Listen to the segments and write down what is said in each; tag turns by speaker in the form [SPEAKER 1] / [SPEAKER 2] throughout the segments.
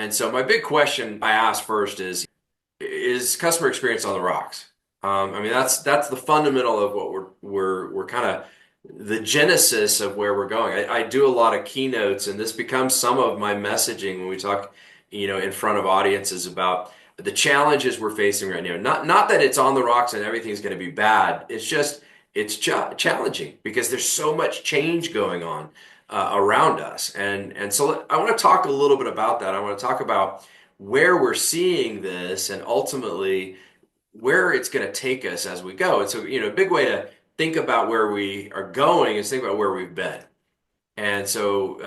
[SPEAKER 1] And so my big question I ask first is customer experience on the rocks? I mean, that's the fundamental of what we're kind of the genesis of where we're going. I do a lot of keynotes, and this becomes some of my messaging when we talk, in front of audiences about the challenges we're facing right now. Not that it's on the rocks and everything's going to be bad. It's just it's challenging because there's so much change going on around us, and so I want to talk a little bit about that. I want to talk about where we're seeing this and ultimately where it's going to take us as we go. And so, a big way to think about where we are going is think about where we've been. And so,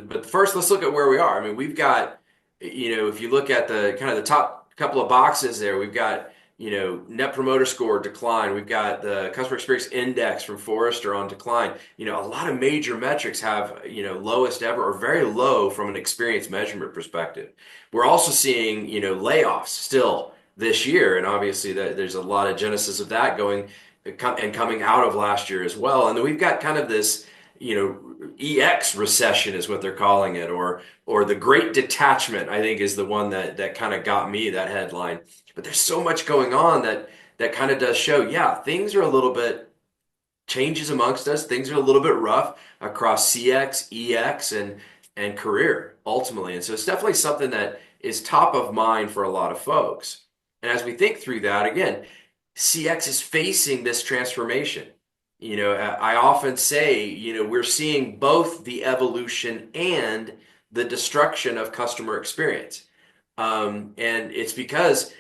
[SPEAKER 1] but first, let's look at where we are. I mean, we've got, if you look at the kind of the top couple of boxes there, we've got, Net Promoter Score decline. We've got the Customer Experience Index from Forrester on decline. A lot of major metrics have, lowest ever or very low from an experience measurement perspective. We're also seeing, layoffs still this year, and obviously there's a lot of genesis of that going and coming out of last year as well. And then we've got kind of this EX recession is what they're calling it, or the Great Detachment, I think is the one that kind of got me that headline. But there's so much going on that kind of does show, yeah, things are a little bit changes amongst us. Things are a little bit rough across CX, EX, and career ultimately. And so it's definitely something that is top of mind for a lot of folks. And as we think through that, again, CX is facing this transformation. I often say, we're seeing both the evolution and the destruction of customer experience. And it's because,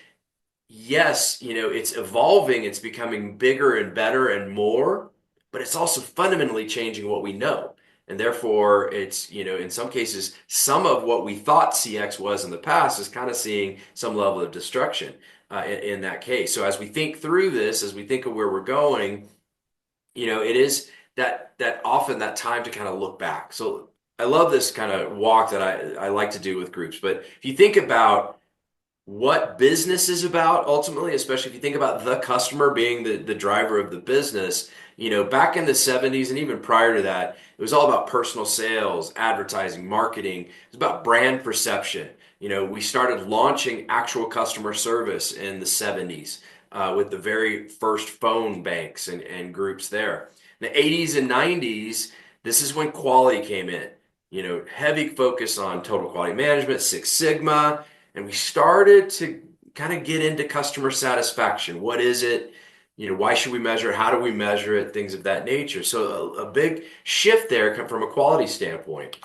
[SPEAKER 1] yes, it's evolving, it's becoming bigger and better and more, but it's also fundamentally changing what we know. And therefore, it's, in some cases, some of what we thought CX was in the past is kind of seeing some level of destruction in that case. So as we think through this, as we think of where we're going, it is that often that time to kind of look back. So I love this kind of walk that I like to do with groups. But if you think about what business is about ultimately, especially if you think about the customer being the driver of the business, back in the 70s and even prior to that, it was all about personal sales, advertising, marketing. It was about brand perception. We started launching actual customer service in the 70s with the very first phone banks and groups there. In the 80s and 90s, this is when quality came in. Heavy focus on total quality management, Six Sigma, and we started to kind of get into customer satisfaction. What is it? Why should we measure it? How do we measure it? Things of that nature. So a big shift there come from a quality standpoint.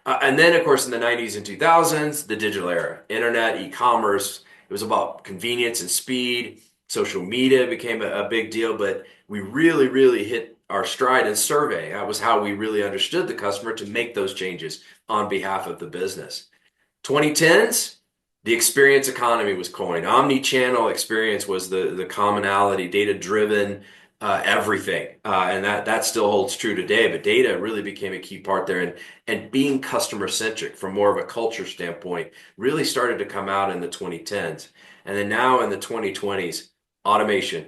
[SPEAKER 1] And then, of course, in the 90s and 2000s, the digital era, internet, e-commerce, it was about convenience and speed. Social media became a big deal, but we really, really hit our stride in survey. That was how we really understood the customer to make those changes on behalf of the business. 2010s, the experience economy was coined. Omni-channel experience was the commonality, data-driven everything. And that still holds true today, but data really became a key part there. And being customer-centric from more of a culture standpoint really started to come out in the 2010s. And then now in the 2020s, automation,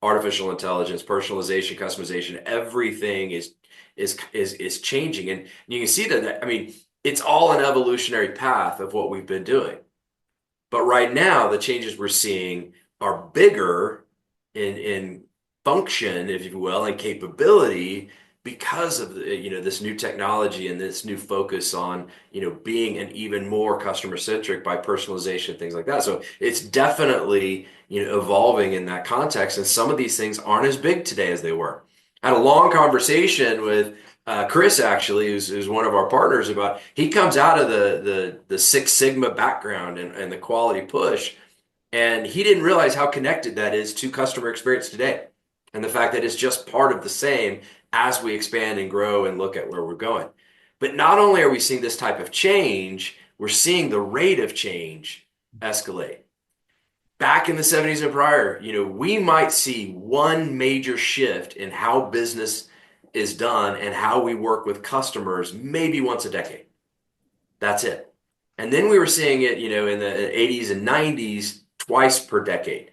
[SPEAKER 1] artificial intelligence, personalization, customization, everything is changing. And you can see that, I mean, it's all an evolutionary path of what we've been doing. But right now, the changes we're seeing are bigger in function, if you will, and capability because of this new technology and this new focus on being an even more customer centric by personalization, things like that. So it's definitely evolving in that context, and some of these things aren't as big today as they were. I had a long conversation with Chris, actually, who's one of our partners, about he comes out of the Six Sigma background and the quality push, and he didn't realize how connected that is to customer experience today, and the fact that it's just part of the same as we expand and grow and look at where we're going. But not only are we seeing this type of change, we're seeing the rate of change escalate. Back in the 70s and prior, we might see one major shift in how business is done and how we work with customers maybe once a decade. That's it. And then we were seeing it, in the 80s and 90s, twice per decade.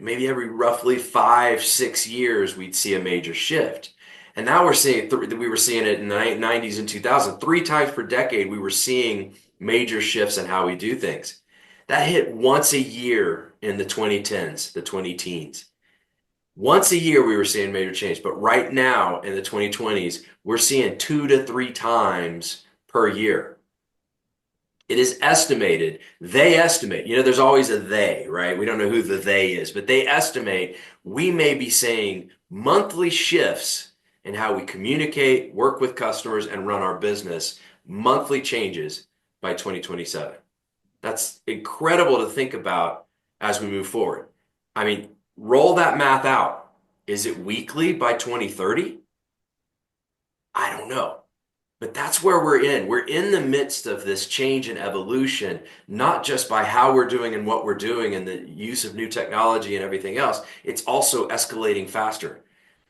[SPEAKER 1] Maybe every roughly 5-6 years, we'd see a major shift. And now we're seeing we were seeing it in the 90s and 2000, 3 times per decade. We were seeing major shifts in how we do things. That hit once a year in the 2010s, the 20 teens. Once a year we were seeing major change, but right now in the 2020s, we're seeing 2 to 3 times per year. It is estimated, they estimate, there's always a they, right? We don't know who the they is, but they estimate we may be seeing monthly shifts in how we communicate, work with customers, and run our business, monthly changes by 2027. That's incredible to think about as we move forward. I mean, roll that math out. Is it weekly by 2030? I don't know. But that's where we're in. We're in the midst of this change and evolution, not just by how we're doing and what we're doing and the use of new technology and everything else. It's also escalating faster.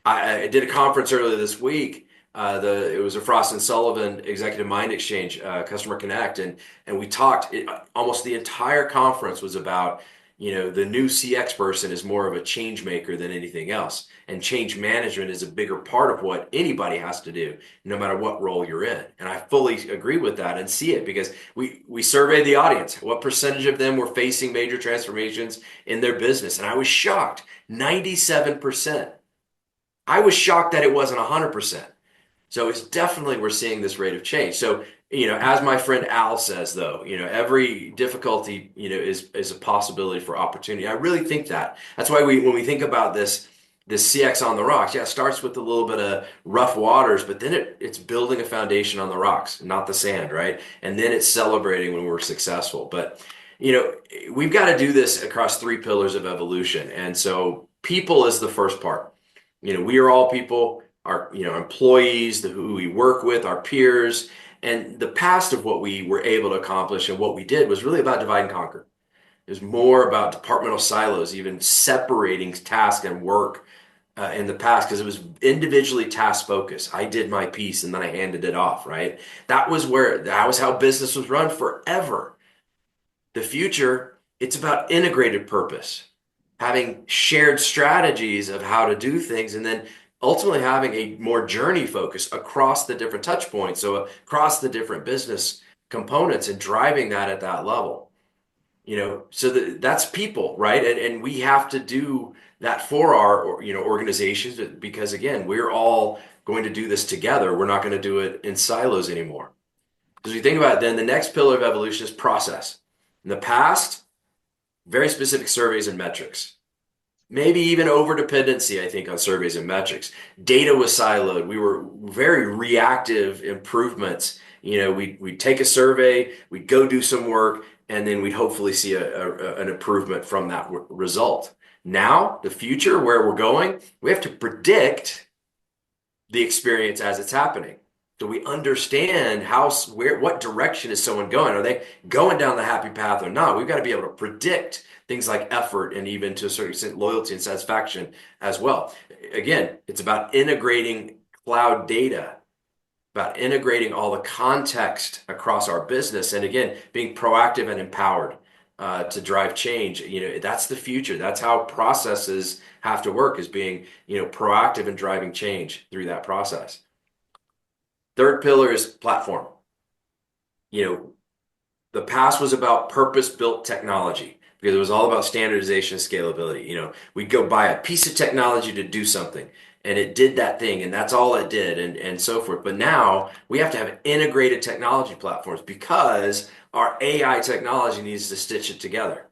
[SPEAKER 1] I did a conference earlier this week. It was a Frost and Sullivan Executive Mind Exchange, Customer Connect, and we talked. Almost the entire conference was about, the new CX person is more of a change maker than anything else, and change management is a bigger part of what anybody has to do, no matter what role you're in. And I fully agree with that and see it because we surveyed the audience. What percentage of them were facing major transformations in their business? And I was shocked, 97%. I was shocked that it wasn't 100%. So it's definitely we're seeing this rate of change. So, as my friend Al says, though, every difficulty, is a possibility for opportunity. I really think that. That's why when we think about this CX on the rocks, yeah, it starts with a little bit of rough waters, but then it's building a foundation on the rocks, not the sand, right? And then it's celebrating when we're successful. But, we've got to do this across 3 pillars of evolution. And so people is the first part. We are all people, our, employees, who we work with, our peers, and the past of what we were able to accomplish and what we did was really about divide and conquer. It was more about departmental silos, even separating task and work in the past because it was individually task focused. I did my piece and then I handed it off, right? That was how business was run forever. The future, it's about integrated purpose, having shared strategies of how to do things, and then ultimately having a more journey focus across the different touch points, so across the different business components and driving that at that level. So that's people, right? And we have to do that for our, organizations because again, we're all going to do this together. We're not going to do it in silos anymore. Because you think about it, then the next pillar of evolution is process. In the past, very specific surveys and metrics. Maybe even over dependency, I think, on surveys and metrics. Data was siloed. We were very reactive improvements. We'd take a survey, we'd go do some work, and then we'd hopefully see an improvement from that result. Now, the future, where we're going, we have to predict the experience as it's happening. So we understand what direction is someone going? Are they going down the happy path or not? We've got to be able to predict things like effort and even to a certain extent loyalty and satisfaction as well. Again, it's about integrating cloud data, about integrating all the context across our business, and again, being proactive and empowered to drive change. That's the future. That's how processes have to work, is being, proactive and driving change through that process. Third pillar is platform. The past was about purpose-built technology because it was all about standardization and scalability. We'd go buy a piece of technology to do something, and it did that thing, and that's all it did, and so forth. But now we have to have integrated technology platforms because our AI technology needs to stitch it together.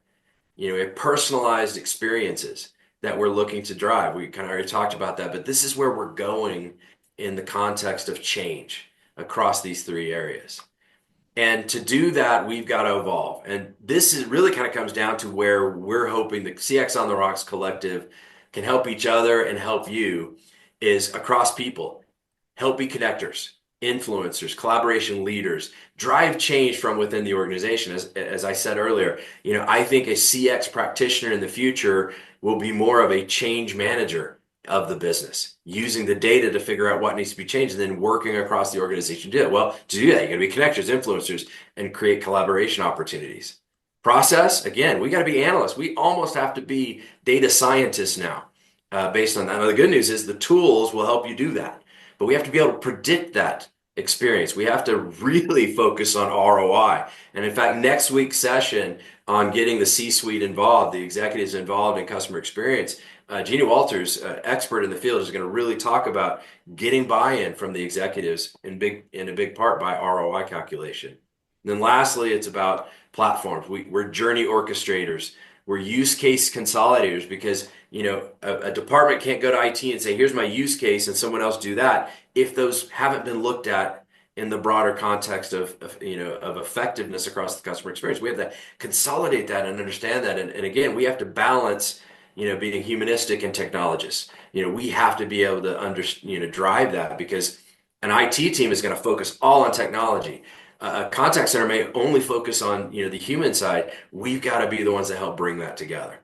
[SPEAKER 1] We have personalized experiences that we're looking to drive. We kind of already talked about that, but this is where we're going in the context of change across these 3 areas. And to do that, we've got to evolve. And this really kind of comes down to where we're hoping the CX on the Rocks collective can help each other and help you is across people. Help be connectors, influencers, collaboration leaders, drive change from within the organization. As I said earlier, I think a CX practitioner in the future will be more of a change manager of the business, using the data to figure out what needs to be changed and then working across the organization to do it. Well, to do that, you got to be connectors, influencers, and create collaboration opportunities. Process, again, we got to be analysts. We almost have to be data scientists now based on that. Now, the good news is the tools will help you do that, but we have to be able to predict that experience. We have to really focus on ROI. And in fact, next week's session on getting the C-suite involved, the executives involved in customer experience, Jeannie Walters, expert in the field, is going to really talk about getting buy-in from the executives in a big part by ROI calculation. And then lastly, it's about platforms. We're journey orchestrators. We're use case consolidators because a department can't go to IT and say, here's my use case, and someone else do that if those haven't been looked at in the broader context of effectiveness across the customer experience. We have to consolidate that and understand that. And again, we have to balance, being humanistic and technologists. We have to be able to drive that because an IT team is going to focus all on technology. A contact center may only focus on, the human side. We've got to be the ones that help bring that together.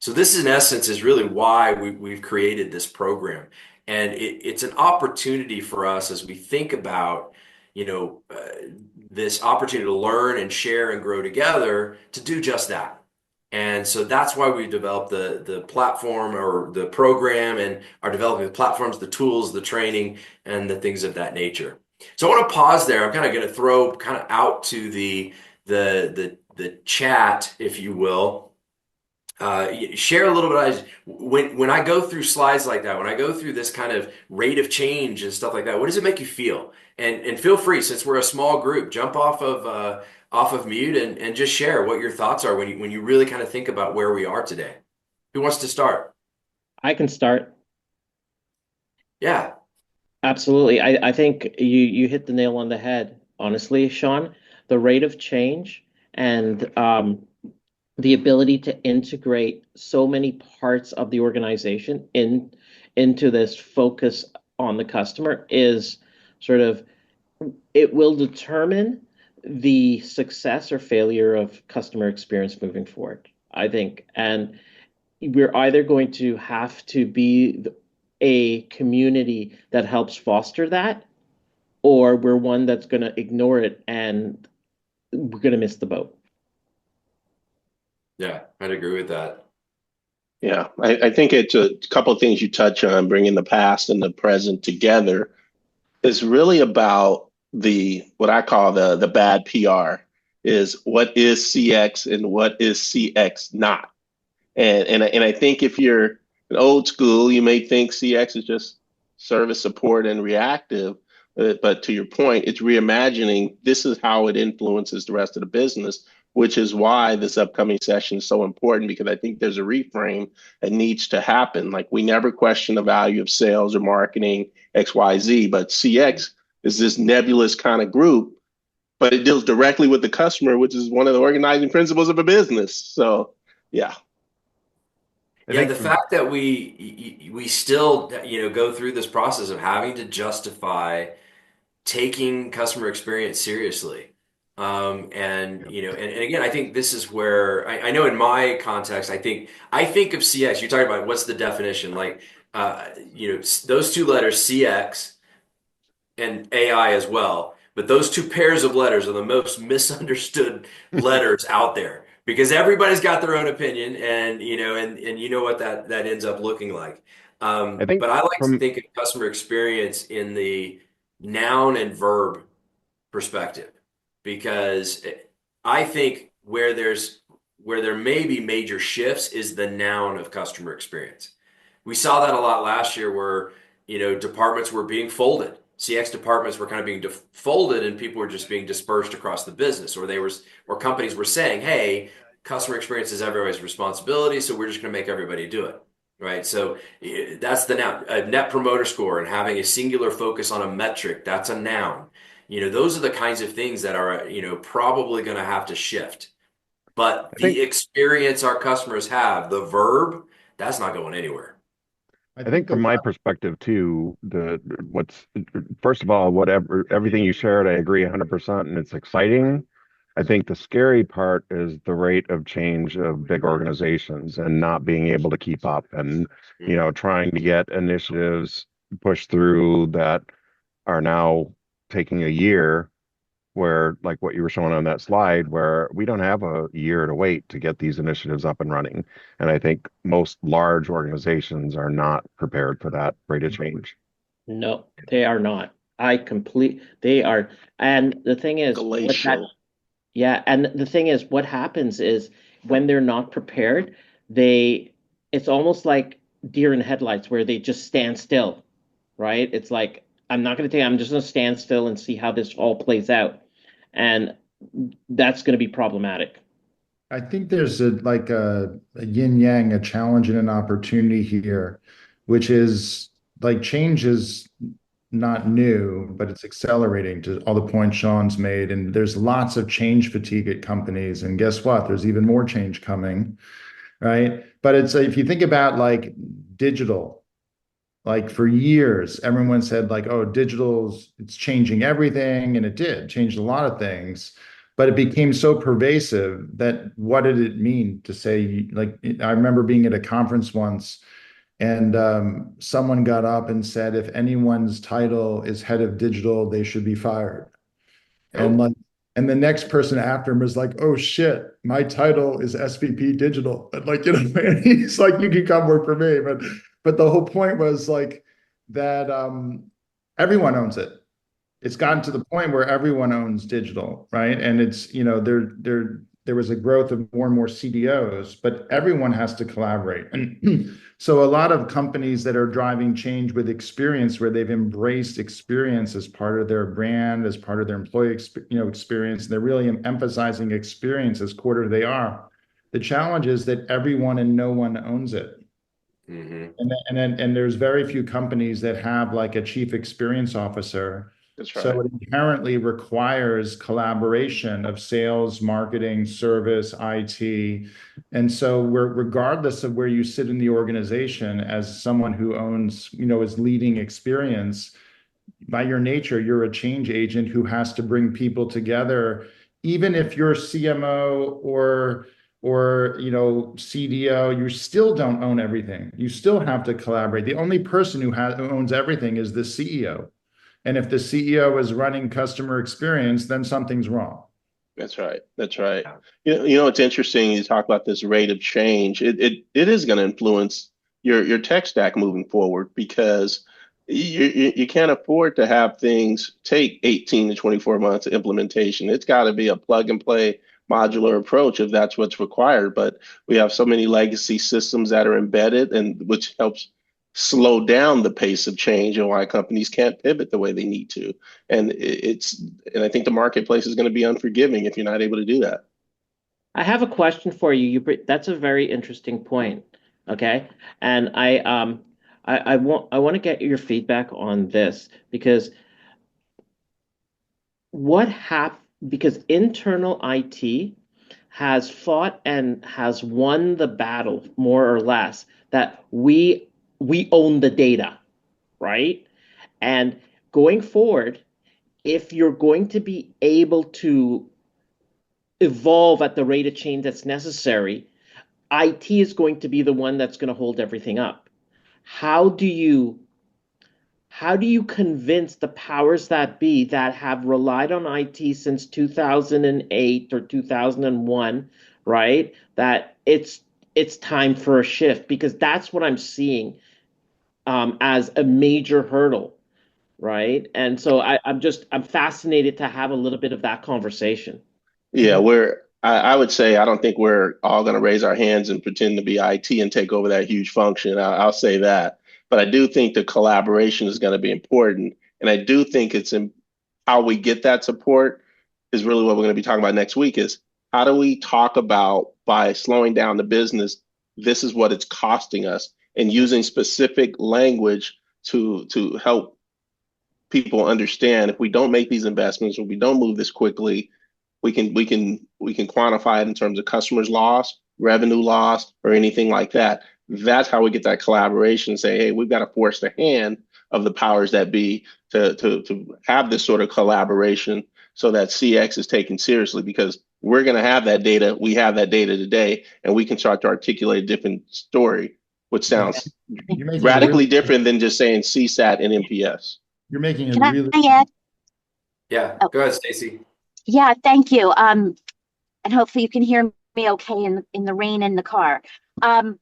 [SPEAKER 1] So this, in essence, is really why we've created this program. And it's an opportunity for us as we think about, you know, uh, this opportunity to learn and share and grow together to do just that. And so that's why we developed the platform or the program and are developing the platforms, the tools, the training, and the things of that nature. So I want to pause there. I'm kind of going to throw kind of out to the chat, if you will. Share a little bit. When I go through slides like that, when I go through this kind of rate of change and stuff like that, what does it make you feel? And feel free, since we're a small group, jump off of mute and just share what your thoughts are when you really kind of think about where we are today. Who wants to start?
[SPEAKER 2] I can start.
[SPEAKER 1] Yeah,
[SPEAKER 2] Absolutely. I think you hit the nail on the head, honestly, Sean. The rate of change and the ability to integrate so many parts of the organization into this focus on the customer is sort of it will determine the success or failure of customer experience moving forward, I think. And we're either going to have to be a community that helps foster that, or we're one that's going to ignore it and we're going to miss the boat.
[SPEAKER 1] yeah, I'd agree with that.
[SPEAKER 3] Yeah, I think it's a couple of things you touch on, bringing the past and the present together is really about the what I call the bad PR is what is CX and what is CX not. And I think if you're an old school, you may think CX is just service support and reactive. But to your point, it's reimagining this is how it influences the rest of the business, which is why this upcoming session is so important because I think there's a reframe that needs to happen. Like we never question the value of sales or marketing, XYZ, but CX is this nebulous kind of group, but it deals directly with the customer, which is one of the organizing principles of a business. So, yeah.
[SPEAKER 4] I
[SPEAKER 1] Yeah,
[SPEAKER 4] think
[SPEAKER 1] the fact that we still, go through this process of having to justify taking customer experience seriously. And again, I think this is where I know in my context, I think of CX. You're talking about what's the definition? Like, those two letters, CX and AI as well. But those two pairs of letters are the most misunderstood letters out there because everybody's got their own opinion, and you know what that ends up looking like.
[SPEAKER 4] I think
[SPEAKER 1] But I like to
[SPEAKER 4] from
[SPEAKER 1] think of customer experience in the noun and verb perspective because I think where there may be major shifts is the noun of customer experience. We saw that a lot last year where, departments were being folded. CX departments were kind of being folded and people were just being dispersed across the business or companies were saying, "Hey, customer experience is everybody's responsibility, so we're just going to make everybody do it." Right? So that's the noun. A net promoter score and having a singular focus on a metric, that's a noun. Those are the kinds of things that are, probably going to have to shift. But
[SPEAKER 4] I
[SPEAKER 1] the
[SPEAKER 4] think
[SPEAKER 1] experience our customers have, the verb, that's not going anywhere.
[SPEAKER 4] I think from my perspective too, the what's first of all, whatever everything you shared, I agree 100% and it's exciting. I think the scary part is the rate of change of big organizations and not being able to keep up and trying to get initiatives pushed through that are now taking a year where like what you were showing on that slide where we don't have a year to wait to get these initiatives up and running, and I think most large organizations are not prepared for that rate of change.
[SPEAKER 2] No, they are not. They are, and the thing is,
[SPEAKER 3] Glacial.
[SPEAKER 2] yeah, and the thing is, what happens is when they're not prepared, they, it's almost like deer in headlights where they just stand still, right? It's like, I'm just going to stand still and see how this all plays out. And that's going to be problematic.
[SPEAKER 5] I think there's a yin yang, a challenge and an opportunity here, which is like change is not new, but it's accelerating to all the points Sean's made. And there's lots of change fatigue at companies. And guess what? There's even more change coming, right? But it's if you think about like digital, like for years, everyone said like, oh, digital's it's changing everything, and it did changed a lot of things. But it became so pervasive that what did it mean to say like I remember being at a conference once and someone got up and said if anyone's title is head of digital, they should be fired. And
[SPEAKER 1] Oh,
[SPEAKER 5] like, and the next person after him was like, "Oh shit, my title is SVP Digital." And like, and he's like, "You can come work for me." But the whole point was like that everyone owns it. It's gotten to the point where everyone owns digital, right? And it's, there was a growth of more and more CDOs, but everyone has to collaborate. And so a lot of companies that are driving change with experience, where they've embraced experience as part of their brand, as part of their employee experience, they're really emphasizing experience as core to they are. The challenge is that everyone and no one owns it.
[SPEAKER 1] hmm.
[SPEAKER 5] And there's very few companies that have like a chief experience officer.
[SPEAKER 3] That's
[SPEAKER 5] So
[SPEAKER 3] right.
[SPEAKER 5] it inherently requires collaboration of sales, marketing, service, IT. And so we're regardless of where you sit in the organization as someone who owns, is leading experience, by your nature, you're a change agent who has to bring people together, even if you're CMO or CDO, you still don't own everything. You still have to collaborate. The only person who owns everything is the CEO. And if the CEO is running customer experience, then something's wrong.
[SPEAKER 3] That's right. That's right.
[SPEAKER 1] Yeah.
[SPEAKER 3] It's interesting. You talk about this rate of change. It is going to influence your tech stack moving forward because you can't afford to have things take 18 to 24 months of implementation. It's got to be a plug and play modular approach if that's what's required. But we have so many legacy systems that are embedded and which helps slow down the pace of change and why companies can't pivot the way they need to. And and I think the marketplace is going to be unforgiving if you're not able to do that.
[SPEAKER 2] I have a question for you. That's a very interesting point. Okay. And I want to get your feedback on this because what hap because internal IT has fought and has won the battle more or less that we own the data, right? And going forward, if you're going to be able to evolve at the rate of change that's necessary, IT is going to be the one that's going to hold everything up. How do you how do you convince the powers that be that have relied on IT since 2008 or 2001, right? That it's time for a shift because that's what I'm seeing as a major hurdle, right? And so I'm fascinated to have a little bit of that conversation.
[SPEAKER 3] Yeah, I would say I don't think we're all going to raise our hands and pretend to be IT and take over that huge function. I'll say that. But I do think the collaboration is going to be important. And I do think it's in how we get that support is really what we're going to be talking about next week is how do we talk about by slowing down the business, this is what it's costing us and using specific language to help people understand if we don't make these investments, if we don't move this quickly, we can quantify it in terms of customers lost, revenue lost, or anything like that. That's how we get that collaboration and say, hey, we've got to force the hand of the powers that be to have this sort of collaboration so that CX is taken seriously because we're going to have that data. We have that data today, and we can start to articulate a different story, which
[SPEAKER 5] Yeah,
[SPEAKER 3] sounds
[SPEAKER 5] you're making a really
[SPEAKER 3] radically different than just saying CSAT and NPS.
[SPEAKER 5] you're making a
[SPEAKER 6] Can I
[SPEAKER 5] really
[SPEAKER 6] add?
[SPEAKER 1] Yeah.
[SPEAKER 6] Oh,
[SPEAKER 1] Go ahead, Stacy.
[SPEAKER 6] yeah, thank you. And hopefully you can hear me okay in the rain in the car. Um,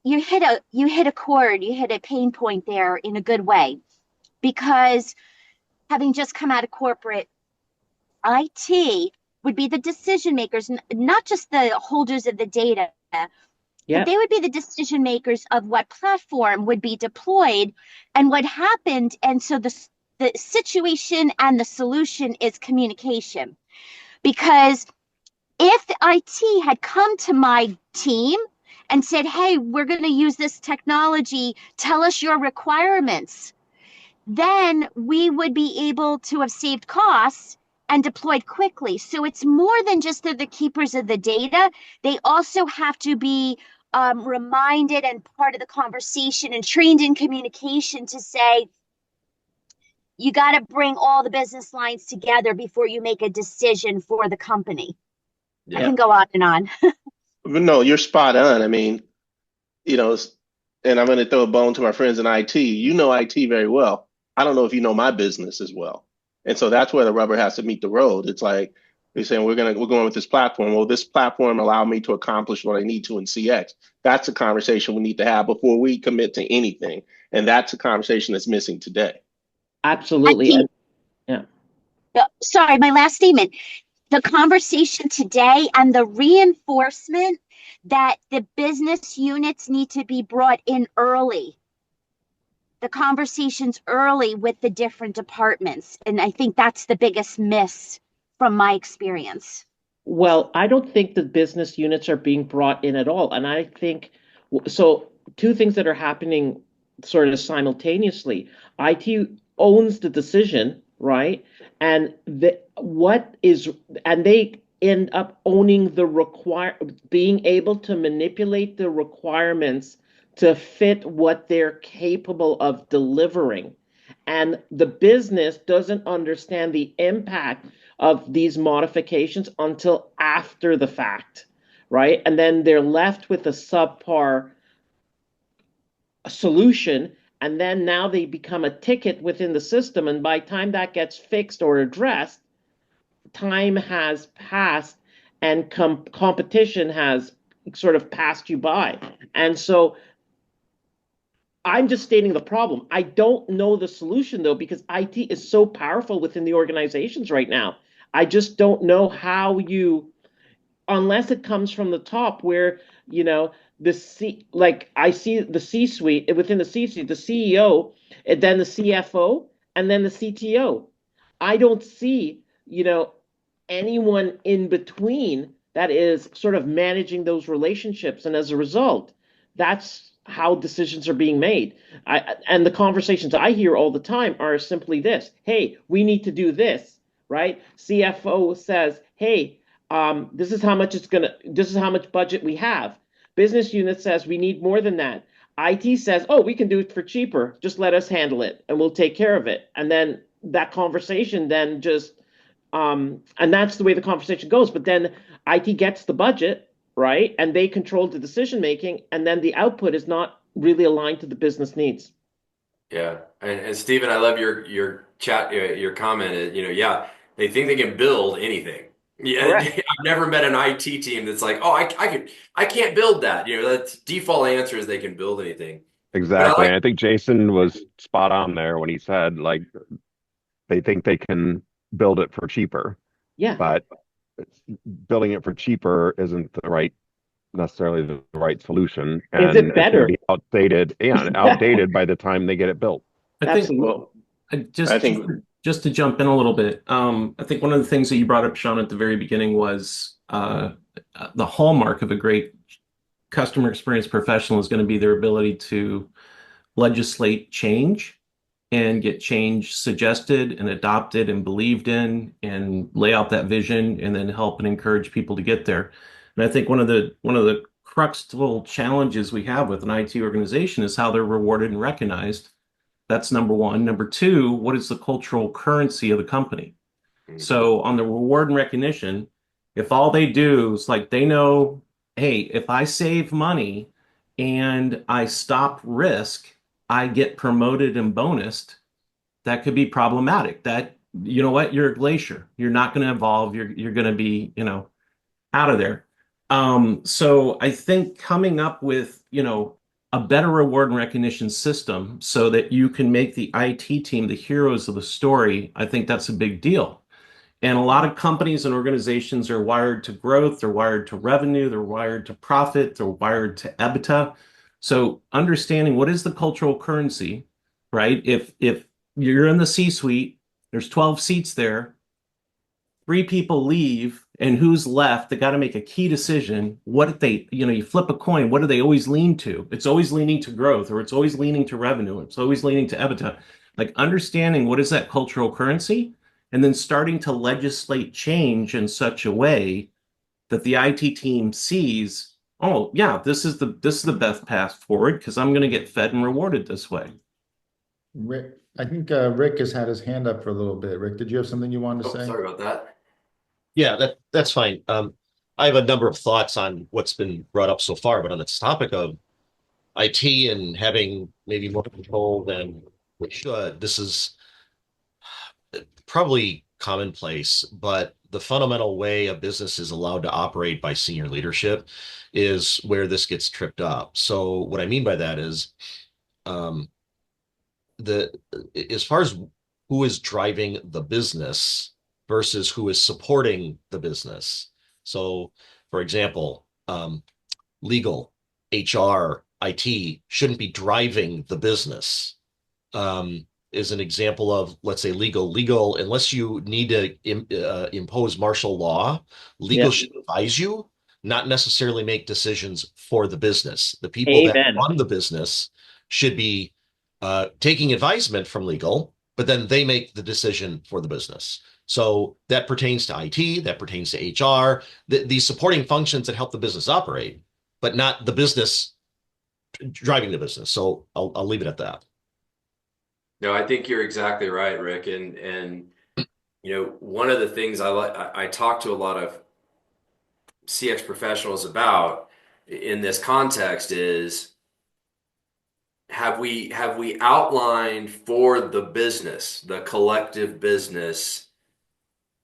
[SPEAKER 6] you hit a chord, you hit a pain point there in a good way. because having just come out of corporate, IT would be the decision makers, not just the holders of the data, but
[SPEAKER 2] Yeah,
[SPEAKER 6] they would be the decision makers of what platform would be deployed and what happened. And so the situation and the solution is communication. Because if IT had come to my team and said, hey, we're going to use this technology, tell us your requirements, then we would be able to have saved costs and deployed quickly. So it's more than just they're the keepers of the data. They also have to be reminded and part of the conversation and trained in communication to say, you got to bring all the business lines together before you make a decision for the company. I
[SPEAKER 1] Yeah.
[SPEAKER 6] can go on and on.
[SPEAKER 3] But no, you're spot on. I mean, you know, and I'm going to throw a bone to my friends in IT. You know IT very well. I don't know if you know my business as well. And so that's where the rubber has to meet the road. It's like they're saying we're going with this platform. Well, this platform allowed me to accomplish what I need to in CX. That's a conversation we need to have before we commit to anything. And that's a conversation that's missing today.
[SPEAKER 2] absolutely. And yeah.
[SPEAKER 6] Sorry, my last statement. The conversation today and the reinforcement that the business units need to be brought in early, the conversations early with the different departments. And I think that's the biggest miss from my experience.
[SPEAKER 2] Well, I don't think the business units are being brought in at all. And I think so. Two things that are happening sort of simultaneously. IT owns the decision, right? And and they end up owning being able to manipulate the requirements to fit what they're capable of delivering. And the business doesn't understand the impact of these modifications until after the fact, right? And then they're left with a subpar solution. And then now they become a ticket within the system. And by the time that gets fixed or addressed, time has passed and competition has sort of passed you by. And so I'm just stating the problem. I don't know the solution though, because IT is so powerful within the organizations right now. I just don't know how unless it comes from the top where, like I see the C suite within the C suite, the CEO, and then the CFO, and then the CTO. I don't see, anyone in between that is sort of managing those relationships. And as a result, that's how decisions are being made. And the conversations I hear all the time are simply this: hey, we need to do this, right? CFO says, hey, this is how much this is how much budget we have. Business unit says we need more than that. IT says, oh, we can do it for cheaper. Just let us handle it and we'll take care of it. And then that conversation then just and that's the way the conversation goes. But then IT gets the budget, right? And they control the decision making, and then the output is not really aligned to the business needs.
[SPEAKER 1] Yeah. And Stephen, I love your chat, your comment. Yeah, they think they can build anything. Yeah,
[SPEAKER 2] Correct.
[SPEAKER 1] I've never met an IT team that's like, oh, I can't build that. That's default answer is they can build anything. But I
[SPEAKER 4] Exactly.
[SPEAKER 1] like,
[SPEAKER 4] And I think Jason was spot on there when he said, like, they think they can build it for cheaper,
[SPEAKER 2] Yeah.
[SPEAKER 4] but building it for cheaper isn't necessarily the right solution,
[SPEAKER 2] Is
[SPEAKER 4] and
[SPEAKER 2] it
[SPEAKER 4] it's going to
[SPEAKER 2] better?
[SPEAKER 4] be outdated. Yeah, outdated by the time they get it built.
[SPEAKER 7] I think
[SPEAKER 2] Absolutely.
[SPEAKER 3] Well,
[SPEAKER 7] I
[SPEAKER 3] I
[SPEAKER 7] just
[SPEAKER 3] think
[SPEAKER 7] just to jump in a little bit, I think one of the things that you brought up, Sean, at the very beginning was the hallmark of a great customer experience professional is going to be their ability to legislate change and get change suggested and adopted and believed in and lay out that vision and then help and encourage people to get there. And I think one of the crucial challenges we have with an IT organization is how they're rewarded and recognized. That's number one. Number two, what is the cultural currency of the company? So on the reward and recognition, if all they do is like they know, hey, if I save money and I stop risk, I get promoted and bonused, that could be problematic. That, you know what, you're a glacier. You're not going to evolve. You're going to be, out of there. So I think coming up with, a better reward and recognition system so that you can make the IT team the heroes of the story, I think that's a big deal. And a lot of companies and organizations are wired to growth, they're wired to revenue, they're wired to profit, they're wired to EBITDA. So understanding what is the cultural currency, right? If you're in the C-suite, there's 12 seats there, three people leave, and who's left? They got to make a key decision. What did they, you flip a coin, what do they always lean to? It's always leaning to growth, or it's always leaning to revenue, it's always leaning to EBITDA. Like understanding what is that cultural currency, and then starting to legislate change in such a way that the IT team sees, oh yeah, this is the best path forward because I'm going to get fed and rewarded this way.
[SPEAKER 5] Rick, I think Rick has had his hand up for a little bit. Rick, did you have something you wanted to
[SPEAKER 1] Oh,
[SPEAKER 5] say?
[SPEAKER 1] sorry about that.
[SPEAKER 8] Yeah, that's fine. I have a number of thoughts on what's been brought up so far, but on this topic of IT and having maybe more control than we should, this is probably commonplace, but the fundamental way a business is allowed to operate by senior leadership is where this gets tripped up. So what I mean by that is um, the as far as who is driving the business versus who is supporting the business. So, for example, legal, HR, IT shouldn't be driving the business. Is an example of, let's say, legal, unless you need to impose martial law, legal
[SPEAKER 2] Yeah.
[SPEAKER 8] should advise you, not necessarily make decisions for the business. The people that
[SPEAKER 2] Amen.
[SPEAKER 8] run the business should be taking advisement from legal, but then they make the decision for the business. So that pertains to IT, that pertains to HR, these supporting functions that help the business operate, but not the business driving the business. So I'll leave it at that.
[SPEAKER 1] No, I think you're exactly right, Rick. And one of the things I talk to a lot of CX professionals about in this context is have we outlined for the business, the collective business,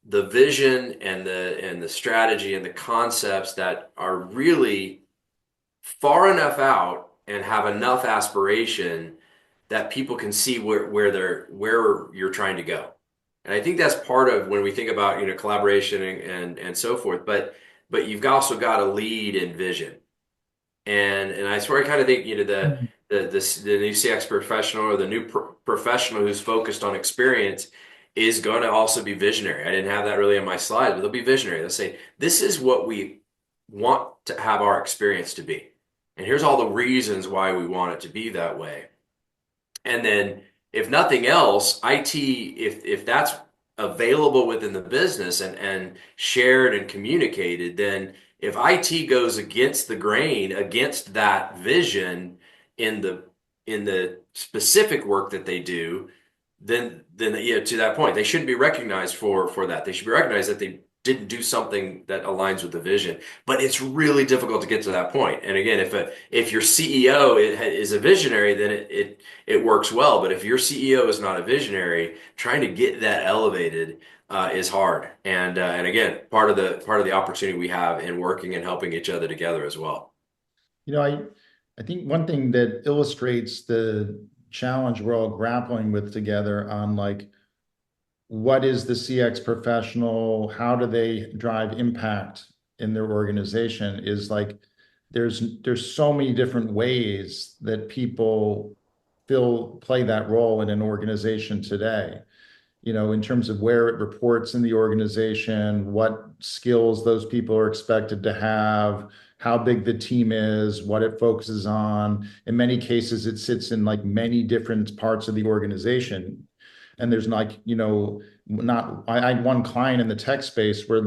[SPEAKER 1] the vision and the strategy and the concepts that are really far enough out and have enough aspiration that people can see where you're trying to go. And I think that's part of when we think about collaboration and so forth. But you've also got to lead in vision. And I swear I kind of think the new CX professional or the new professional who's focused on experience is going to also be visionary. I didn't have that really in my slide, but they'll be visionary. They'll say, this is what we want to have our experience to be. And here's all the reasons why we want it to be that way. And then if nothing else, IT, if that's available within the business and shared and communicated, then if IT goes against the grain, against that vision in the specific work that they do, then to that point, they shouldn't be recognized for that. They should be recognized that they didn't do something that aligns with the vision. But it's really difficult to get to that point. And again, if your CEO is a visionary, then it works well. But if your CEO is not a visionary, trying to get that elevated is hard. And again, part of the opportunity we have in working and helping each other together as well.
[SPEAKER 5] I think one thing that illustrates the challenge we're all grappling with together on what is the CX professional? How do they drive impact in their organization? Is there's so many different ways that people play that role in an organization today. In terms of where it reports in the organization, what skills those people are expected to have, how big the team is, what it focuses on. In many cases, it sits in many different parts of the organization. And there's I had one client in the tech space where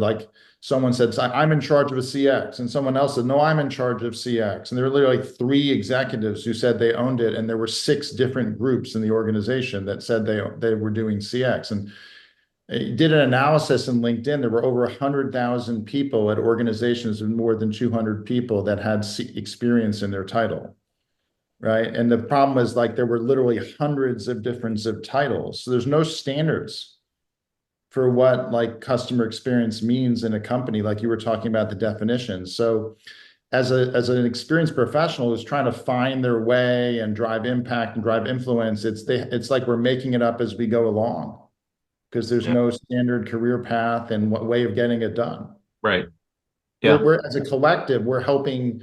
[SPEAKER 5] someone said, I'm in charge of a CX. And someone else said, no, I'm in charge of CX. And there were literally three executives who said they owned it. And there were six different groups in the organization that said they were doing CX. And it did an analysis in LinkedIn. There were over 100,000 people at organizations with more than 200 people that had experience in their title. Right. And the problem is there were literally hundreds of different titles. So there's no standards for what customer experience means in a company, like you were talking about the definition. So as an experienced professional who's trying to find their way and drive impact and drive influence, it's like we're making it up as we go along because there's
[SPEAKER 1] Yeah.
[SPEAKER 5] no standard career path and what way of getting it done.
[SPEAKER 7] Right. Yeah.
[SPEAKER 5] We're as a collective, we're helping,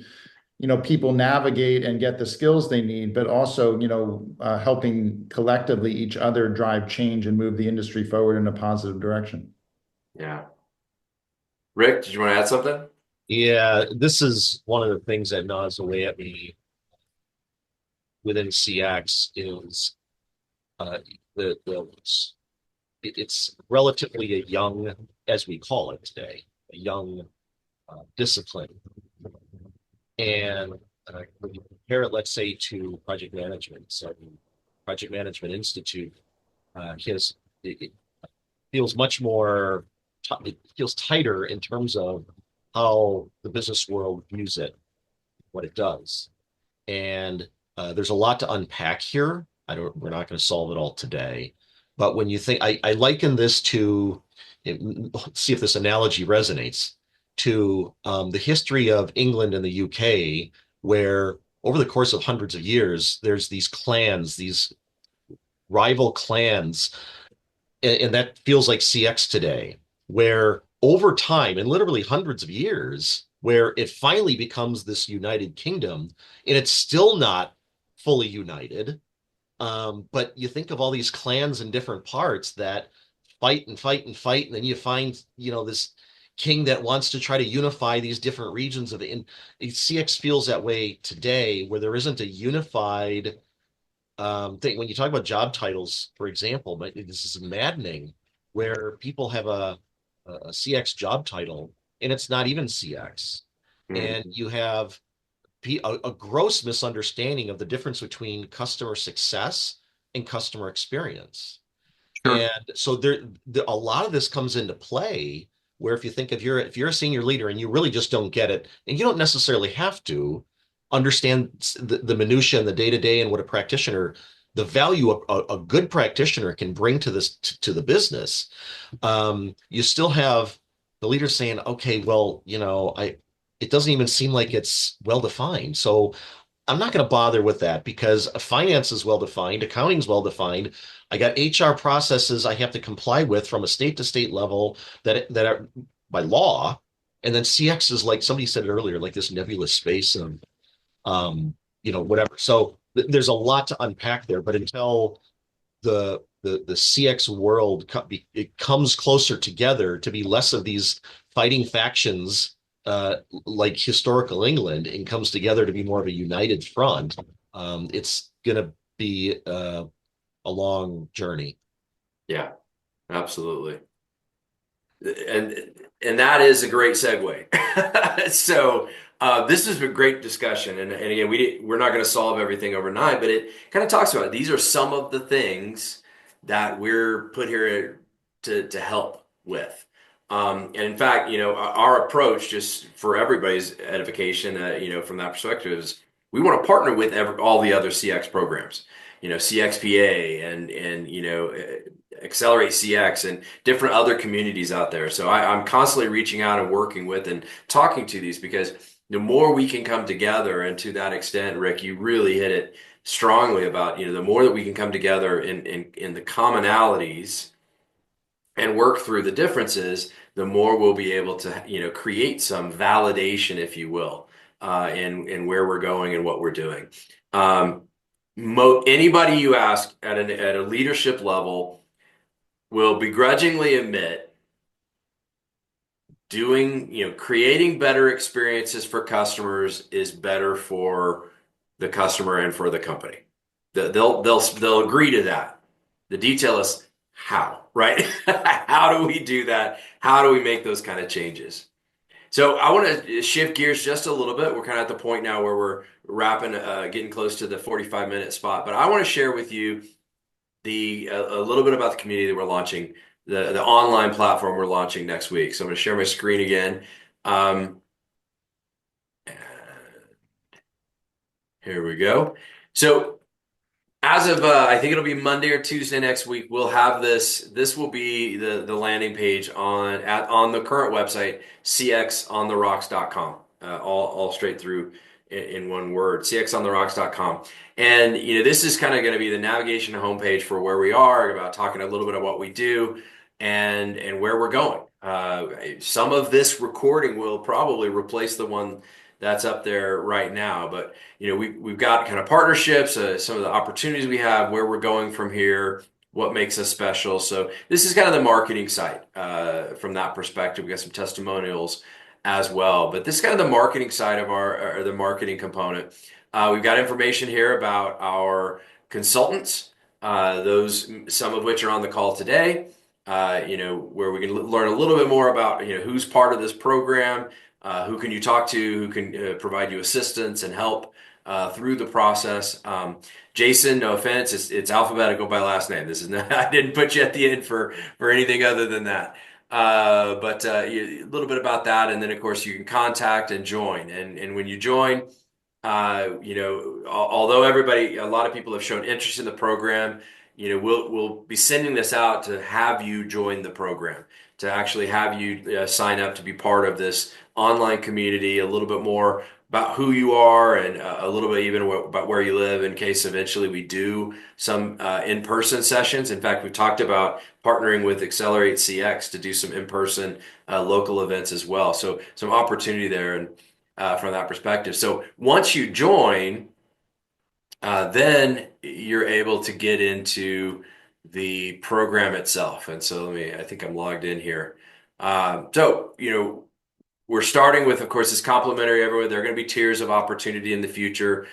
[SPEAKER 5] people navigate and get the skills they need, but also, helping collectively each other drive change and move the industry forward in a positive direction.
[SPEAKER 1] Yeah. Rick, did you want to add something?
[SPEAKER 8] Yeah, this is one of the things that gnaws away at me within CX is uh, the it's relatively a young, as we call it today, a young discipline. And when you compare it, let's say, to project management, so Project Management Institute has it feels much more, it feels tighter in terms of how the business world views it, what it does. And there's a lot to unpack here. We're not going to solve it all today. But when you think, I liken this to, see if this analogy resonates, to the history of England and the UK, where over the course of hundreds of years, there's these clans, these rival clans, and that feels like CX today, where over time, and literally hundreds of years, where it finally becomes this united kingdom, and it's still not fully united. But you think of all these clans in different parts that fight and fight and fight, and then you find, this king that wants to try to unify these different regions of it. And CX feels that way today, where there isn't a unified thing. When you talk about job titles, for example, but this is maddening, where people have a CX job title and it's not even CX, and you have a gross misunderstanding of the difference between customer success and customer experience.
[SPEAKER 7] Sure.
[SPEAKER 8] And so a lot of this comes into play where if you think if you're a senior leader and you really just don't get it, and you don't necessarily have to understand the minutia and the day to day and what a practitioner, the value a good practitioner can bring to this to the business, you still have the leader saying, okay, well, it doesn't even seem like it's well defined. So I'm not going to bother with that because finance is well defined, accounting is well defined. I got HR processes I have to comply with from a state to state level that are by law. And then CX is like somebody said it earlier, like this nebulous space of whatever. So there's a lot to unpack there, but until the CX world it comes closer together to be less of these fighting factions like historical England and comes together to be more of a united front, it's going to be a long journey.
[SPEAKER 1] Yeah, absolutely. And that is a great segue. So this has been a great discussion, and again, we're not going to solve everything overnight, but it kind of talks about it. These are some of the things that we're put here to help with. And in fact, our approach, just for everybody's edification, from that perspective, is we want to partner with all the other CX programs, CXPA and Accelerate CX and different other communities out there. So I'm constantly reaching out and working with and talking to these because the more we can come together, and to that extent, Rick, you really hit it strongly about, the more that we can come together in the commonalities and work through the differences, the more we'll be able to, create some validation, if you will, in where we're going and what we're doing. Anybody you ask at a leadership level will begrudgingly admit creating better experiences for customers is better for the customer and for the company. They'll agree to that. The detail is how, right? How do we do that? How do we make those kind of changes? So I want to shift gears just a little bit. We're kind of at the point now where we're wrapping, getting close to the 45-minute spot. But I want to share with you a little bit about the community that we're launching, the online platform we're launching next week. So I'm going to share my screen again. Here we go. So as of I think it'll be Monday or Tuesday next week, we'll have this. This will be the landing page on the current website, cxontherocks.com. all straight through in one word, cxontherocks.com. And this is kind of going to be the navigation homepage for where we are, about talking a little bit of what we do and where we're going. Some of this recording will probably replace the one that's up there right now, but we've got kind of partnerships, some of the opportunities we have, where we're going from here, what makes us special. So this is kind of the marketing site from that perspective. We got some testimonials as well, but this is kind of the marketing side of or the marketing component. We've got information here about our consultants, those some of which are on the call today. Where we can learn a little bit more about who's part of this program, who can you talk to, who can provide you assistance and help through the process. Jason, no offense, it's alphabetical by last name. This is not, I didn't put you at the end for anything other than that. But a little bit about that, and then of course you can contact and join. And when you join, although a lot of people have shown interest in the program, we'll be sending this out to have you join the program, to actually have you sign up to be part of this online community, a little bit more about who you are and a little bit even about where you live in case eventually we do some in-person sessions. In fact, we talked about partnering with Accelerate CX to do some in-person local events as well. So some opportunity there and from that perspective. So once you join, then you're able to get into the program itself. And so I think I'm logged in here. We're starting with, of course, it's complimentary everywhere. There are going to be tiers of opportunity in the future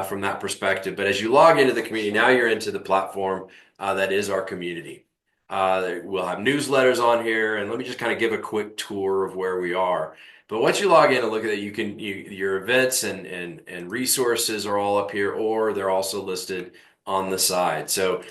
[SPEAKER 1] from that perspective. But as you log into the community, now you're into the platform that is our community. We'll have newsletters on here, and let me just kind of give a quick tour of where we are. But once you log in and look at it, your events and resources are all up here, or they're also listed on the side. So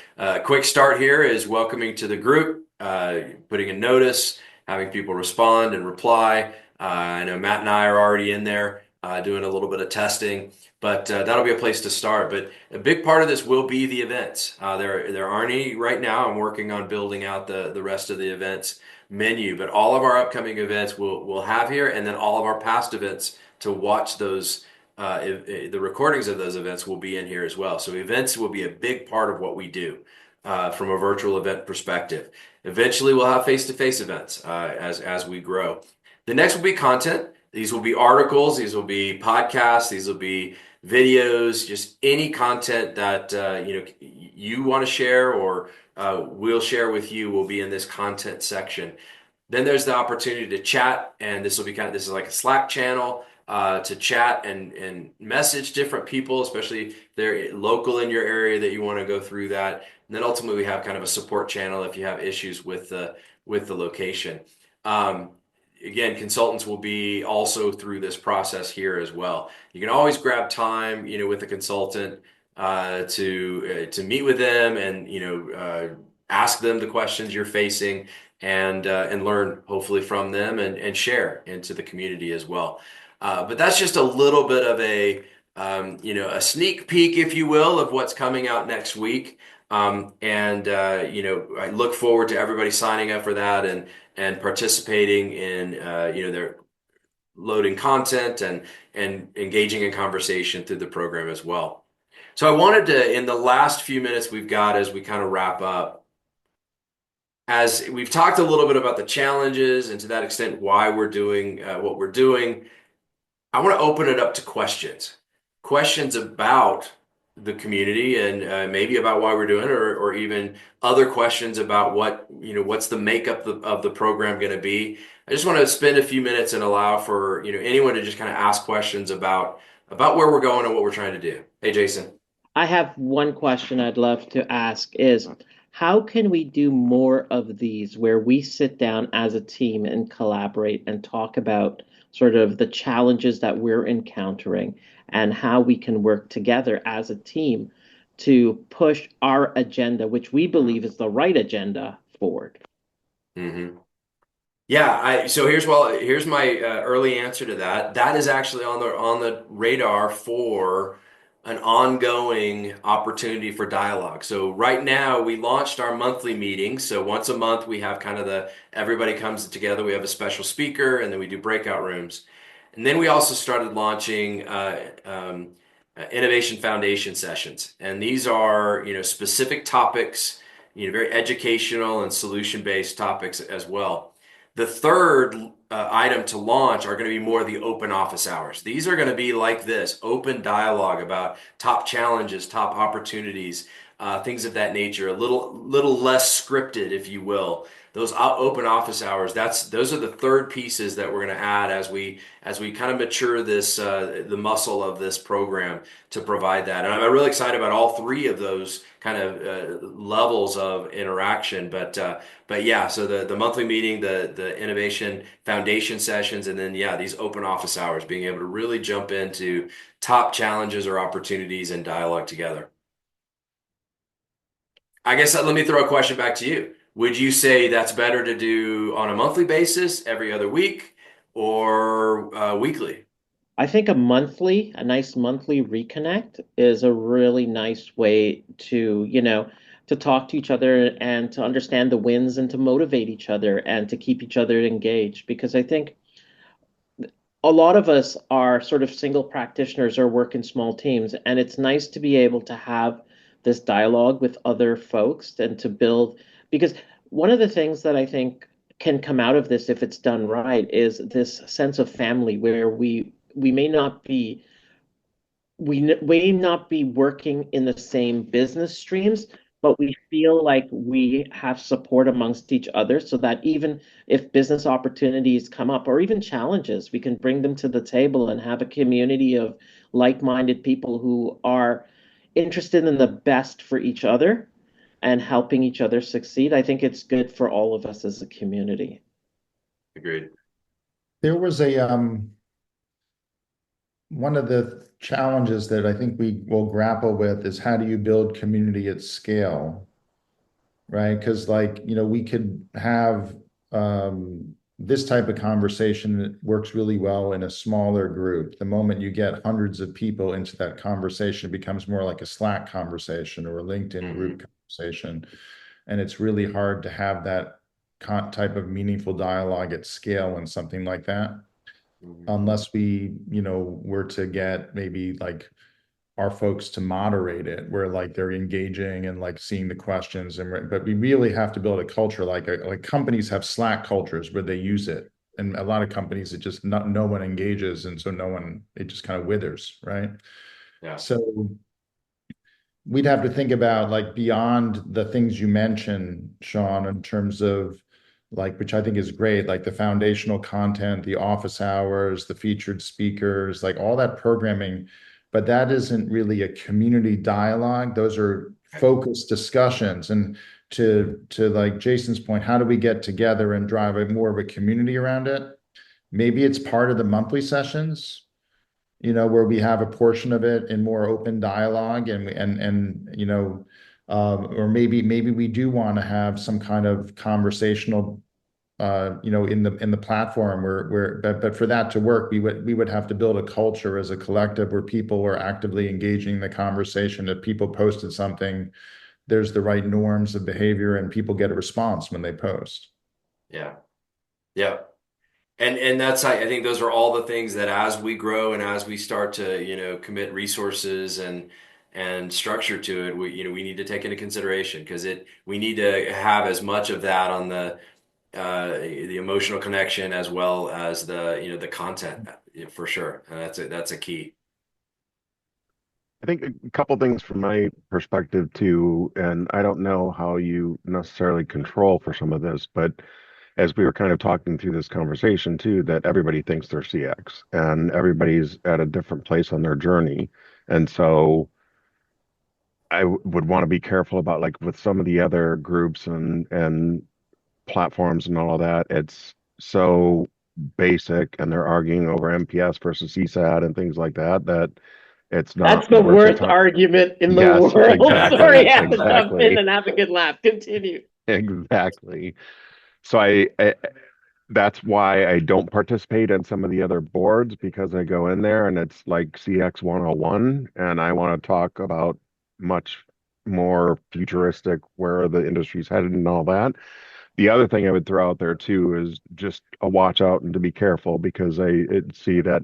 [SPEAKER 1] quick start here is welcoming to the group, putting a notice, having people respond and reply. I know Matt and I are already in there doing a little bit of testing, but that'll be a place to start. But a big part of this will be the events. There aren't any right now. I'm working on building out the rest of the events menu, but all of our upcoming events we'll have here, and then all of our past events to watch those. The recordings of those events will be in here as well. So events will be a big part of what we do from a virtual event perspective. Eventually, we'll have face-to-face events as we grow. The next will be content. These will be articles. These will be podcasts. These will be videos. Just any content that you want to share or we'll share with you will be in this content section. Then there's the opportunity to chat, and this is like a Slack channel to chat and message different people, especially if they're local in your area that you want to go through that. And then ultimately we have kind of a support channel if you have issues with the location. Again, consultants will be also through this process here as well. You can always grab time, with a consultant to meet with them and ask them the questions you're facing and learn hopefully from them and share into the community as well. But that's just a little bit of a sneak peek, if you will, of what's coming out next week. I look forward to everybody signing up for that and participating in their loading content and engaging in conversation through the program as well. So I wanted to, in the last few minutes we've got as we kind of wrap up, as we've talked a little bit about the challenges and to that extent why we're doing what we're doing, I want to open it up to questions about the community and maybe about why we're doing it, or even other questions about what's the makeup of the program going to be. I just want to spend a few minutes and allow for anyone to just kind of ask questions about where we're going and what we're trying to do. Hey, Jason.
[SPEAKER 2] I have one question I'd love to ask is, how can we do more of these where we sit down as a team and collaborate and talk about sort of the challenges that we're encountering and how we can work together as a team to push our agenda, which we believe is the right agenda, forward?
[SPEAKER 1] Mm-hmm. Yeah, so here's my early answer to that. That is actually on the radar for an ongoing opportunity for dialogue. So right now we launched our monthly meetings. So once a month we have kind of everybody comes together. We have a special speaker, and then we do breakout rooms. And then we also started launching innovation foundation sessions, and these are specific topics, very educational and solution based topics as well. The third item to launch are going to be more of the open office hours. These are going to be like this open dialogue about top challenges, top opportunities, things of that nature. A little less scripted, if you will. Those open office hours. Those are the third pieces that we're going to add as we kind of mature this the muscle of this program to provide that. And I'm really excited about all three of those kind of levels of interaction. But yeah, so the monthly meeting, the innovation foundation sessions, and then yeah, these open office hours, being able to really jump into top challenges or opportunities and dialogue together. I guess let me throw a question back to you. Would you say that's better to do on a monthly basis, every other week, or weekly?
[SPEAKER 2] I think a nice monthly reconnect is a really nice way to, to talk to each other and to understand the wins and to motivate each other and to keep each other engaged. Because I think a lot of us are sort of single practitioners or work in small teams, and it's nice to be able to have this dialogue with other folks and to build, because one of the things that I think can come out of this if it's done right is this sense of family where we may not be we may not be working in the same business streams, but we feel like we have support amongst each other so that even if business opportunities come up or even challenges, we can bring them to the table and have a community of like-minded people who are interested in the best for each other and helping each other succeed. I think it's good for all of us as a community.
[SPEAKER 1] Agreed.
[SPEAKER 5] There was a one of the challenges that I think we will grapple with is how do you build community at scale, right? Because we could have this type of conversation that works really well in a smaller group. The moment you get hundreds of people into that conversation, it becomes more like a Slack conversation or a LinkedIn group conversation. And it's really hard to have that type of meaningful dialogue at scale in something like that unless we, were to get maybe like our folks to moderate it, where like they're engaging and like seeing the questions. But we really have to build a culture like companies have Slack cultures where they use it. And a lot of companies, it just no one engages. And so it just kind of withers, right?
[SPEAKER 1] Yeah.
[SPEAKER 5] So we'd have to think about like beyond the things you mentioned, Sean, in terms of like, which I think is great, like the foundational content, the office hours, the featured speakers, like all that programming, but that isn't really a community dialogue. Those are focused discussions. And to like Jason's point, how do we get together and drive more of a community around it? Maybe it's part of the monthly sessions, where we have a portion of it in more open dialogue or maybe we do want to have some kind of conversational in the platform but for that to work, we would have to build a culture as a collective where people are actively engaging the conversation. If people posted something, there's the right norms of behavior and people get a response when they post.
[SPEAKER 1] Yeah. Yeah. And that's I think those are all the things that as we grow and as we start to commit resources and structure to it, we need to take into consideration because we need to have as much of that on the emotional connection as well as the content for sure, and that's a key.
[SPEAKER 4] I think a couple things from my perspective too, and I don't know how you necessarily control for some of this, but as we were kind of talking through this conversation too, that everybody thinks they're CX and everybody's at a different place on their journey. And so would want to be careful about like with some of the other groups and platforms and all that, it's so basic and they're arguing over MPS versus CSAT and things like that, that it's
[SPEAKER 2] That's
[SPEAKER 4] not
[SPEAKER 2] the
[SPEAKER 4] worth the
[SPEAKER 2] worst
[SPEAKER 4] time.
[SPEAKER 2] argument in the
[SPEAKER 4] Yes,
[SPEAKER 2] world. Sorry,
[SPEAKER 4] exactly,
[SPEAKER 2] I have to jump in
[SPEAKER 4] exactly,
[SPEAKER 2] and have a good laugh. Continue.
[SPEAKER 4] exactly. So I that's why I don't participate in some of the other boards because I go in there and it's like CX 101 and I want to talk about much more futuristic where the industry's headed and all that. The other thing I would throw out there too is just a watch out and to be careful because see that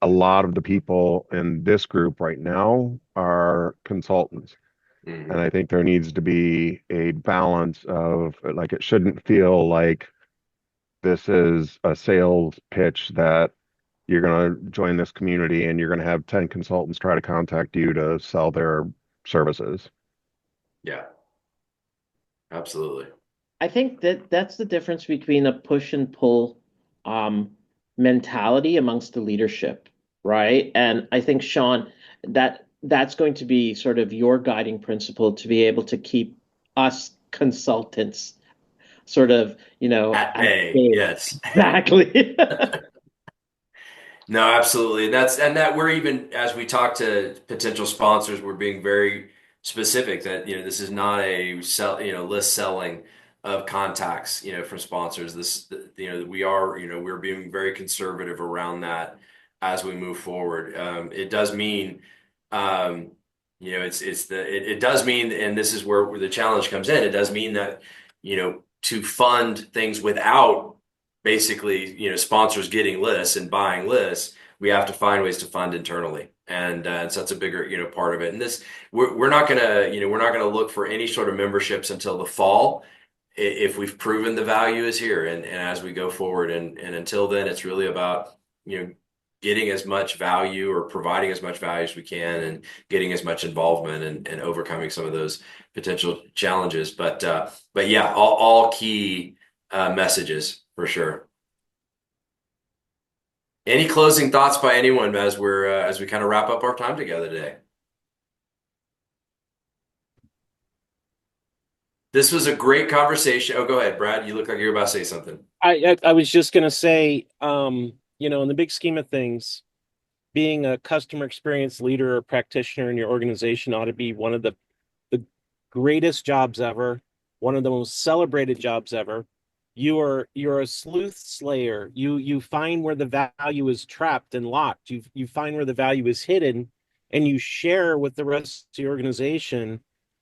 [SPEAKER 4] a lot of the people in this group right now are consultants. And
[SPEAKER 1] Mhm.
[SPEAKER 4] I think there needs to be a balance of like it shouldn't feel like this is a sales pitch that you're going to join this community and you're going to have 10 consultants try to contact you to sell their services.
[SPEAKER 1] Yeah, absolutely.
[SPEAKER 2] I think that that's the difference between a push and pull um, mentality amongst the leadership, right? And I think, Sean, that's going to be sort of your guiding principle to be able to keep us consultants sort of,
[SPEAKER 1] At
[SPEAKER 2] at
[SPEAKER 1] bay,
[SPEAKER 2] bay.
[SPEAKER 1] yes.
[SPEAKER 2] Exactly.
[SPEAKER 1] No, absolutely. And that we're even as we talk to potential sponsors, we're being very specific that, this is not a list selling of contacts, from sponsors. We're being very conservative around that as we move forward. It does mean, um, it does mean, and this is where the challenge comes in. It does mean that, to fund things without basically, sponsors getting lists and buying lists, we have to find ways to fund internally. And so that's a bigger, part of it. And we're not gonna, we're not gonna look for any sort of memberships until the fall if we've proven the value is here and as we go forward. And until then, it's really about, getting as much value or providing as much value as we can and getting as much involvement and overcoming some of those potential challenges. But yeah, all key messages for sure. Any closing thoughts by anyone as we kind of wrap up our time together today? This was a great conversation. Oh, go ahead, Brad. You look like you're about to say something.
[SPEAKER 7] I was just going to say, in the big scheme of things, being a customer experience leader or practitioner in your organization ought to be one of the greatest jobs ever, one of the most celebrated jobs ever. You're a sleuth slayer. You find where the value is trapped and locked. You find where the value is hidden, and you share with the rest of the organization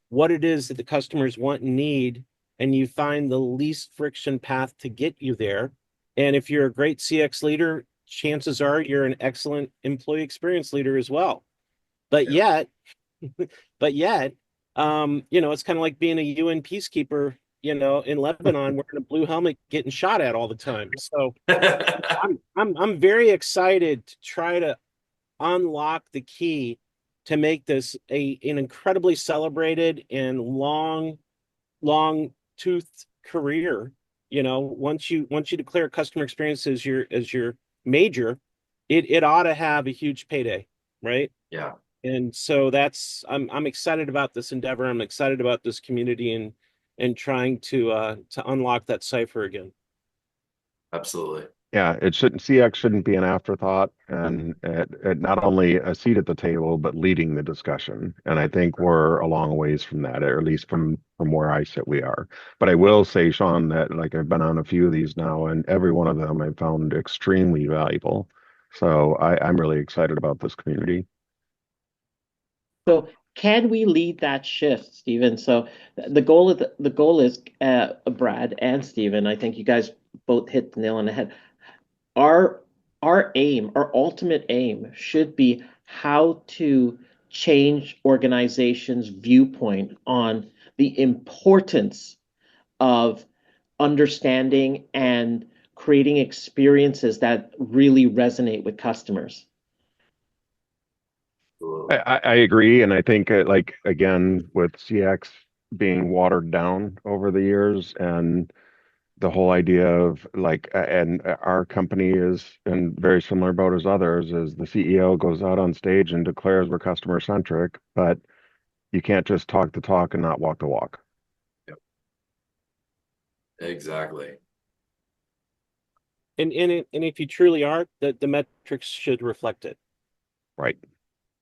[SPEAKER 7] what it is that the customers want and need, and you find the least friction path to get you there. And if you're a great CX leader, chances are you're an excellent employee experience leader as well. But
[SPEAKER 1] Yeah.
[SPEAKER 7] yet, but yet, it's kind of like being a UN peacekeeper, in Lebanon, wearing a blue helmet, getting shot at all the time. So I'm very excited to try to unlock the key to make this an incredibly celebrated and long toothed career. Once you declare customer experience as your major, it ought to have a huge payday, right?
[SPEAKER 1] Yeah,
[SPEAKER 7] And so I'm excited about this endeavor. I'm excited about this community and trying to unlock that cipher again.
[SPEAKER 1] absolutely.
[SPEAKER 4] Yeah, CX shouldn't be an afterthought and not only a seat at the table, but leading the discussion. And I think we're a long ways from that, or at least from where I sit, we are. But I will say, Sean, that like I've been on a few of these now, and every one of them I found extremely valuable. So I'm really excited about this community.
[SPEAKER 2] So can we lead that shift, Stephen? So the goal is Brad and Stephen. I think you guys both hit the nail on the head. Our our ultimate aim should be how to change organizations' viewpoint on the importance of understanding and creating experiences that really resonate with customers.
[SPEAKER 1] Absolutely.
[SPEAKER 4] I agree, and I think like again with CX being watered down over the years, and the whole idea of like, and our company is in very similar boat as others, is the CEO goes out on stage and declares we're customer centric, but you can't just talk the talk and not walk the walk.
[SPEAKER 1] Yep. Exactly.
[SPEAKER 7] And if you truly are, the metrics should reflect it.
[SPEAKER 4] Right.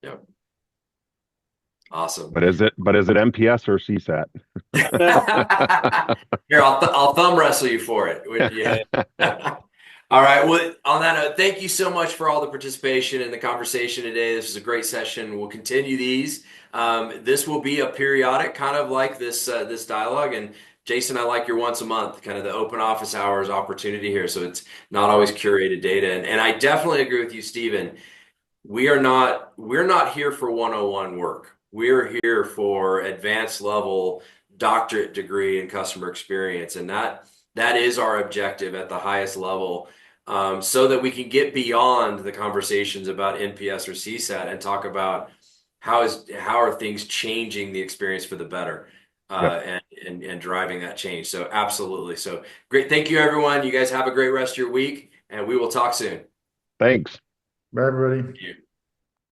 [SPEAKER 1] Yep. Awesome.
[SPEAKER 4] But is it MPS or CSAT?
[SPEAKER 1] Here, I'll thumb wrestle you for it. Yeah. All right. Well, on that note, thank you so much for all the participation in the conversation today. This was a great session. We'll continue these. This will be a periodic kind of like this dialogue, and Jason, I like your once a month, kind of the open office hours opportunity here. So it's not always curated data. And I definitely agree with you, Stephen. We're not here for 101 work. We're here for advanced level doctorate degree in customer experience. And that is our objective at the highest level. So that we can get beyond the conversations about NPS or CSAT and talk about how are things changing the experience for the better,
[SPEAKER 4] Yep.
[SPEAKER 1] and driving that change. So absolutely. So great. Thank you, everyone. You guys have a great rest of your week, and we will talk soon.
[SPEAKER 4] Thanks.
[SPEAKER 5] Bye, everybody.
[SPEAKER 1] Thank you.